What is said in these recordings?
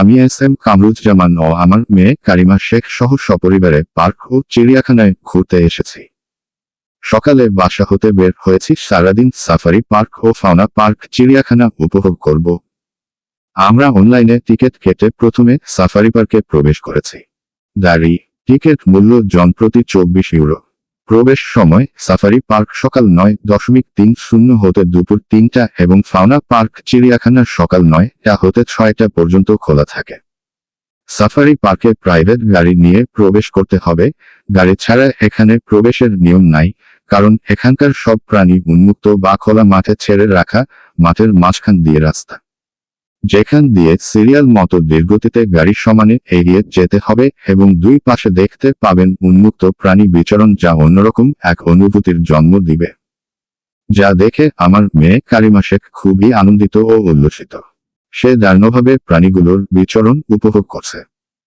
আমি এস.এম. কামরুজ্জামান ও আমার মেয়ে কারিমা শেখ সহ সপরিবারে পার্ক ও চিড়িয়াখানায় ঘুরতে এসেছি। সকালে বাসা হতে বের হয়েছি সারাদিন সাফারি পার্ক ও ফাউনা পার্ক চিড়িয়াখানা উপভোগ করব। আমরা অনলাইনে টিকিট কেটে প্রথমে সাফারি পার্কে প্রবেশ করেছি। গাড়ি টিকিট মূল্য জনপ্রতি 24 ইউরো। প্রবেশ সময় সাফারি পার্ক সকাল 9:30 হতে দুপুর 3টা এবং ফাউনা পার্ক চিড়িয়াখানা সকাল 9টা হতে 6টা পর্যন্ত খোলা থাকে। সাফারি পার্কে প্রাইভেট গাড়ি নিয়ে প্রবেশ করতে হবে। গাড়ি ছাড়া এখানে প্রবেশের নিয়ম নাই, কারণ এখানকার সব প্রাণী উন্মুক্ত বা খোলা মাঠে ছেড়ে রাখা। মাঠের মাঝখান দিয়ে রাস্তা, যেখান দিয়ে সিরিয়াল মতো দীর্ঘগতিতে গাড়ি সমানে এগিয়ে যেতে হবে এবং দুই পাশে দেখতে পাবেন উন্মুক্ত প্রাণী বিচরণ, যা অন্যরকম এক অনুভূতির জন্ম দিবে, যা দেখে আমার মেয়ে কারিমা শেখ খুবই আনন্দিত ও উল্লসিত। সে দারুণভাবে প্রাণীগুলোর বিচরণ উপভোগ করছে।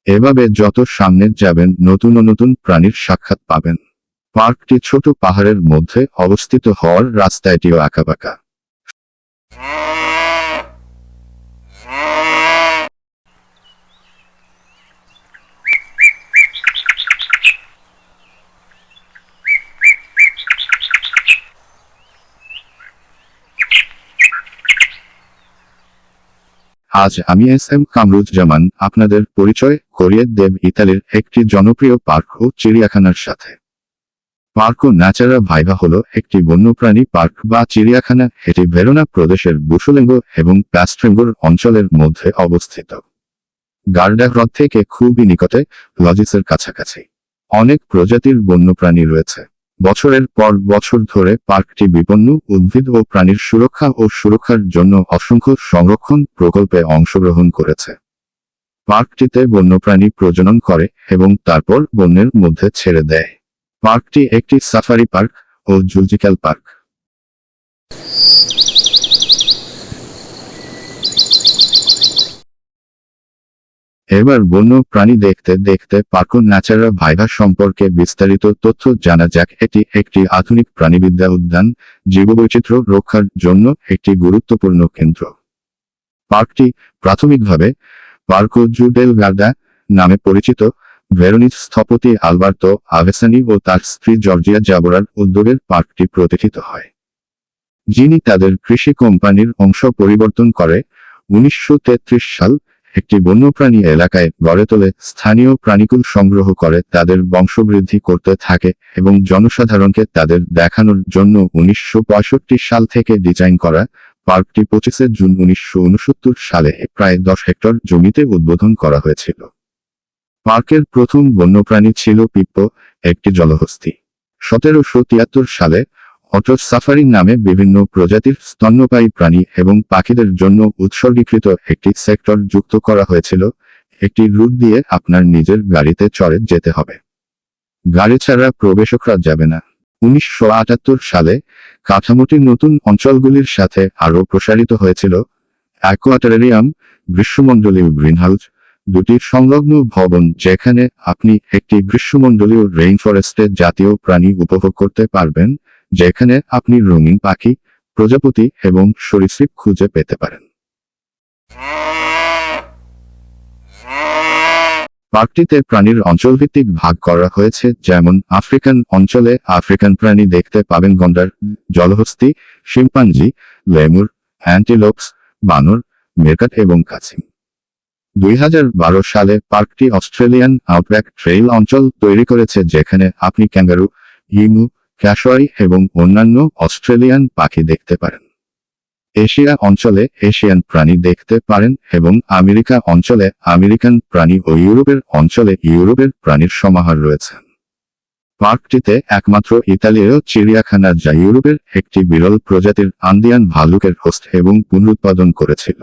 এভাবে যত সামনে যাবেন নতুন নতুন প্রাণীর সাক্ষাৎ পাবেন। পার্কটি ছোট পাহাড়ের মধ্যে অবস্থিত হওয়ার রাস্তাটিও আঁকাবাঁকা। আজ আমি এস.এম. কামরুজ্জামান আপনাদের পরিচয় করিয়ে দেব ইতালির একটি জনপ্রিয় পার্ক ও চিড়িয়াখানার সাথে। পার্কো ন্যাচারা ভাইভা হলো একটি বন্যপ্রাণী পার্ক বা চিড়িয়াখানা। এটি ভেরোনা প্রদেশের বুসোলেঙ্গো এবং প্যাস্ট্রেঙ্গোর অঞ্চলের মধ্যে অবস্থিত। গার্ডা হ্রদ থেকে খুবই নিকটে, লজিসের কাছাকাছি। অনেক প্রজাতির বন্যপ্রাণী রয়েছে। বছরের পর বছর ধরে পার্কটি বিপন্ন উদ্ভিদ ও প্রাণীর সুরক্ষা ও সুরক্ষার জন্য অসংখ্য সংরক্ষণ প্রকল্পে অংশগ্রহণ করেছে। পার্কটিতে বন্যপ্রাণী প্রজনন করে এবং তারপর বনের মধ্যে ছেড়ে দেয়। পার্কটি একটি সাফারি পার্ক ও জুলজিক্যাল পার্ক। এবার বন্য প্রাণী দেখতে দেখতে পার্কো ন্যাচারা ভাইভা সম্পর্কে বিস্তারিত তথ্য জানা যাক। এটি একটি আধুনিক প্রাণীবিদ্যা উদ্যান, জীববৈচিত্র্য রক্ষার জন্য একটি গুরুত্বপূর্ণ কেন্দ্র। পার্কটি প্রাথমিকভাবে পার্কো জু ডেল গার্ডা নামে পরিচিত। ভেরোনিজ স্থপতি আলবার্তো আভেসানি ও তার স্ত্রী জর্জিয়া জাবোরার উদ্যোগের পার্কটি প্রতিষ্ঠিত হয়, যিনি তাদের কৃষি কোম্পানির অংশ পরিবর্তন করে 1933 সাল একটি বন্যপ্রাণী এলাকায় গড়ে তোলে। স্থানীয় প্রাণীকুল সংগ্রহ করে তাদের বংশবৃদ্ধি করতে থাকে এবং জনসাধারণকে তাদের দেখানোর জন্য 1965 সাল থেকে ডিজাইন করা পার্কটি 25 জুন 1969 সালে প্রায় 10 হেক্টর জমিতে উদ্বোধন করা হয়েছিল। পার্কের প্রথম বন্যপ্রাণী ছিল পিপ্পো, একটি জলহস্তী। 1773 সালে অটো সাফারি নামে বিভিন্ন প্রজাতির স্তন্যপায়ী প্রাণী এবং পাখিদের জন্য উৎসর্গীকৃত একটি সেক্টর যুক্ত করা হয়েছিল। একটি রুট দিয়ে আপনার নিজের গাড়িতে চড়ে যেতে হবে। গাড়ি ছাড়া প্রবেশকরা যাবে না। 1978 সালে কাঠামোটি নতুন অঞ্চলগুলির সাথে আরও প্রসারিত হয়েছিল। অ্যাকোয়াটোরিয়াম, গ্রীষ্মমণ্ডলীয় গ্রিনহাউস, দুটি সংলগ্ন ভবন যেখানে আপনি একটি গ্রীষ্মমণ্ডলীয় রেইনফরেস্টে জাতীয় প্রাণী উপভোগ করতে পারবেন, যেখানে আপনি রঙিন পাখি, প্রজাপতি এবং সরীসৃপ খুঁজে পেতে পারেন। পার্কটিতে প্রাণীর অঞ্চলভিত্তিক ভাগ করা হয়েছে, যেমন আফ্রিকান অঞ্চলে আফ্রিকান প্রাণী দেখতে পাবেন গন্ডার, জলহস্তী, শিম্পাঞ্জি, লেমুর, অ্যান্টিলোপস, বানর, মেরকাট এবং কাছিম। 2012 সালে পার্কটি অস্ট্রেলিয়ান আউটব্যাক ট্রেইল অঞ্চল তৈরি করেছে, যেখানে আপনি ক্যাঙ্গারু, ইমু, ক্যাশোয়াই এবং অন্যান্য অস্ট্রেলিয়ান পাখি দেখতে পারেন। এশিয়া অঞ্চলে এশিয়ান প্রাণী দেখতে পারেন এবং আমেরিকা অঞ্চলে আমেরিকান প্রাণী ও ইউরোপের অঞ্চলে ইউরোপের প্রাণীর সমাহার রয়েছে। পার্কটিতে একমাত্র ইতালীয় চিড়িয়াখানা যা ইউরোপের একটি বিরল প্রজাতির আন্দিয়ান ভালুকের হোস্ট এবং পুনরুৎপাদন করেছিল।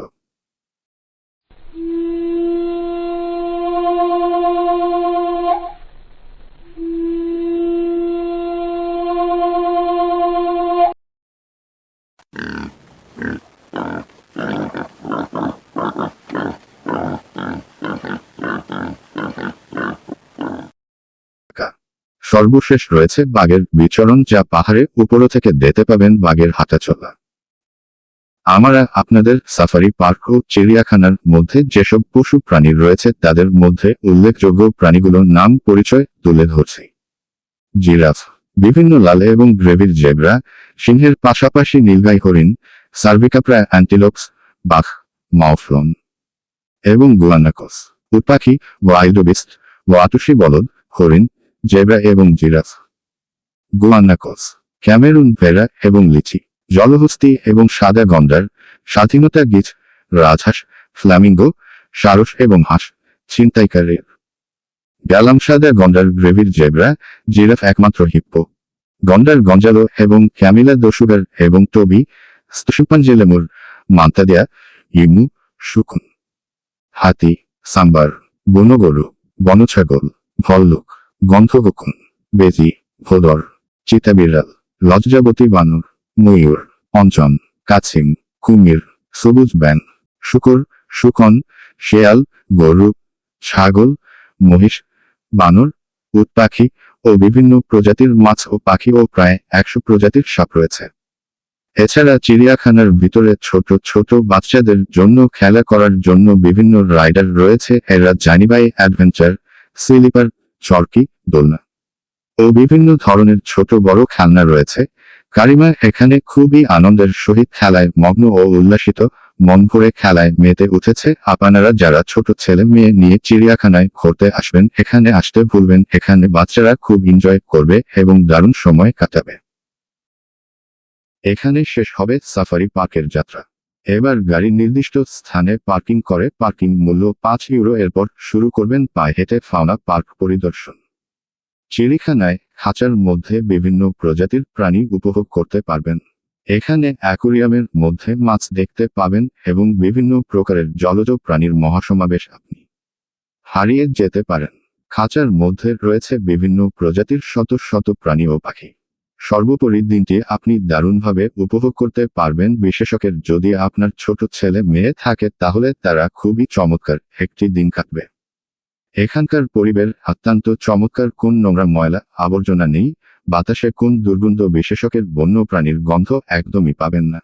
সর্বশেষ রয়েছে বাঘের বিচরণ, যা পাহাড়ে উপর থেকে দেখতে পাবেন বাঘের হাঁটাচলা। আমরা আপনাদের সাফারি পার্ক ও চিড়িয়াখানার মধ্যে যেসব পশু প্রাণী রয়েছে তাদের মধ্যে উল্লেখযোগ্য প্রাণীগুলোর নাম পরিচয় তুলে ধরছি। জিরাফ, বিভিন্ন লাল এবং গ্রেভির জেব্রা, সিংহের পাশাপাশি নীলগাই হরিণ, সার্ভিকাপ্রা অ্যান্টিলোপস, বাঘ, মাউফলন এবং গুয়ানাকস। উটপাখি, ওয়াইল্ডবিস্ট, ওয়াটুসি বলদ, হরিণ, জেব্রা এবং জিরাফ। গুয়ানাকস, ক্যামেরুন ভেড়া এবং লিচি। জলহস্তি এবং সাদা গন্ডার, স্বাধীনতা গিছ, রাজহাঁস, ফ্ল্যামিঙ্গো, সারস এবং হাঁস, ছিনতাইকারীর। গ্যালাম সাদা গন্ডার গ্রেভির জেব্রা, জিরাফ একমাত্র হিপ্পো। গন্ডার গঞ্জালো এবং ক্যামিলা দোসুগার এবং টবি, শিম্পাঞ্জি লেমুর, মান্তাদিয়া, ইমু, শুকুন। হাতি, সাম্বার, বনগরু, বনছাগল, ভল্লুক, গন্ধগোকুন, বেজি, ভোদর, চিতাবিড়াল, লজ্জাবতী বানর, ময়ূর, অঞ্চন, কাছিম, কুমির, সবুজ ব্যাং, শুকর, শুকন, শেয়াল, গরু, ছাগল, মহিষ, বানর, উটপাখি ও বিভিন্ন প্রজাতির মাছ ও পাখি ও প্রায় 100 প্রজাতির সাপ রয়েছে। এছাড়া চিড়িয়াখানার ভিতরে ছোট ছোট বাচ্চাদের জন্য খেলা করার জন্য বিভিন্ন রাইডার রয়েছে। এরা জানিবাই অ্যাডভেঞ্চার, স্লিপার, চরকি, দোলনা ও বিভিন্ন ধরনের ছোট বড় খেলনা রয়েছে। কারিমা এখানে খুবই আনন্দের সহিত খেলায় মগ্ন ও উল্লাসিত, মন ভরে খেলায় মেতে উঠেছে। আপনারা যারা ছোট ছেলে মেয়ে নিয়ে চিড়িয়াখানায় ঘুরতে আসবেন এখানে আসতে ভুলবেন। এখানে বাচ্চারা খুব এনজয় করবে এবং দারুণ সময় কাটাবে। এখানে শেষ হবে সাফারি পার্কের যাত্রা। এবার গাড়ি নির্দিষ্ট স্থানে পার্কিং করে পার্কিং মূল্য 5 ইউরো। এরপর শুরু করবেন পায়ে হেঁটে ফাউনা পার্ক পরিদর্শন। চিড়িয়াখানায় খাঁচার মধ্যে বিভিন্ন প্রজাতির প্রাণী উপভোগ করতে পারবেন। এখানে অ্যাকুরিয়ামের মধ্যে মাছ দেখতে পাবেন এবং বিভিন্ন প্রকারের জলজ প্রাণীর মহাসমাবেশ আপনি হারিয়ে যেতে পারেন। খাঁচার মধ্যে রয়েছে বিভিন্ন প্রজাতির শত শত প্রাণী ও পাখি। সর্বোপরি দিনটি আপনি দারুণভাবে উপভোগ করতে পারবেন। বিশেষজ্ঞের যদি আপনার ছোট ছেলে মেয়ে থাকে তাহলে তারা খুবই চমৎকার একটি দিন কাটবে। এখানকার পরিবেশ অত্যন্ত চমৎকার। কোন নোংরা ময়লা আবর্জনা নেই, বাতাসে কোন দুর্গন্ধ, বিশেষজ্ঞের বন্য প্রাণীর গন্ধ একদমই পাবেন না।